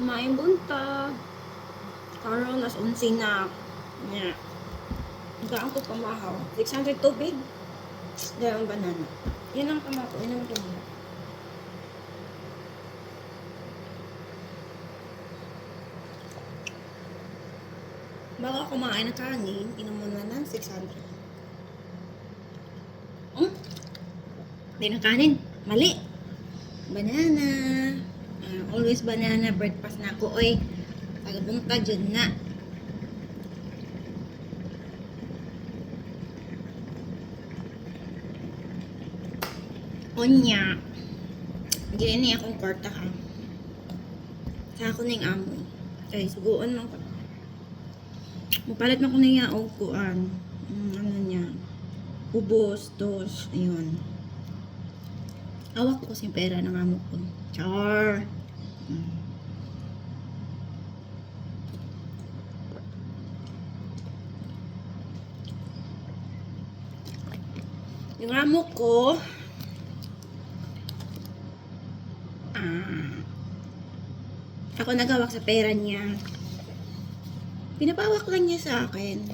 Maing buntag. Karon nas 11 na. Nya. Gaan ko pamahaw. 600 tubig. Dalawang banana. Yan ang pamako. Yan ang pamako. Bago kumain ng kanin, inom mo na ng 600. Hindi na kanin. Mali. Banana. Always banana. Breakfast na ako. Oy, tagabuntag dyan na. Onya. Gini akong kwarta ha. Sa ako na yung amoy. Okay, suguan lang ko. Mapalit na ko na yung kuan. Ano niya. Ubos, dos. Ayun. Awak ko kasi yung pera ng amo ko. Char. Yung amo ko, ako nagawak sa pera niya. Pinapawak lang niya sa akin.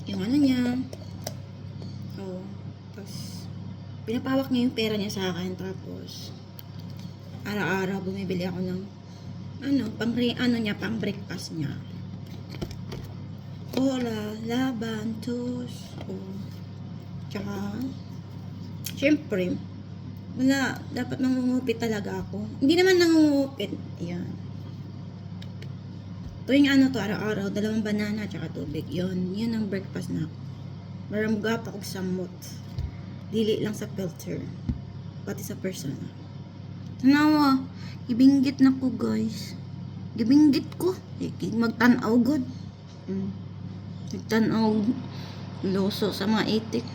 Yung ano niya. Tapos, pinapawak niya yung pera niya sa akin. Tapos, araw-araw bumibili ako ng pang breakfast niya. Cola, laban, toast. Tsaka, syempre, dapat nangungupit talaga ako. Hindi naman nangungupit. Ayan. Tuwing araw-araw, 2 banana tsaka tubig. Yun ang breakfast na ako. Maramga pa ko samot. Dili lang sa filter. Pati sa persona. Tanawa, ibinggit na ko guys. Gibinggit ko. Magtanaw good. Magtanaw loso sa mga itik.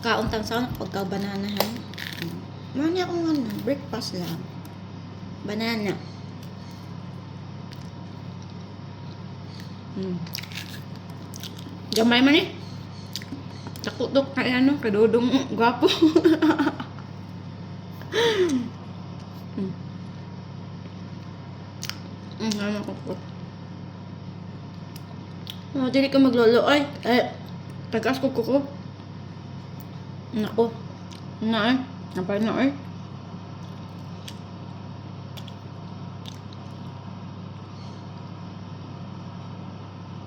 Kauntang sa pagka-bananahan. Mani akong breakfast lang. Banana. Gamay man eh. Takutok na kadodong gwapo. Ano ko. Dili ka maglolo ay. Tagas ko. Nako. Na. Napay na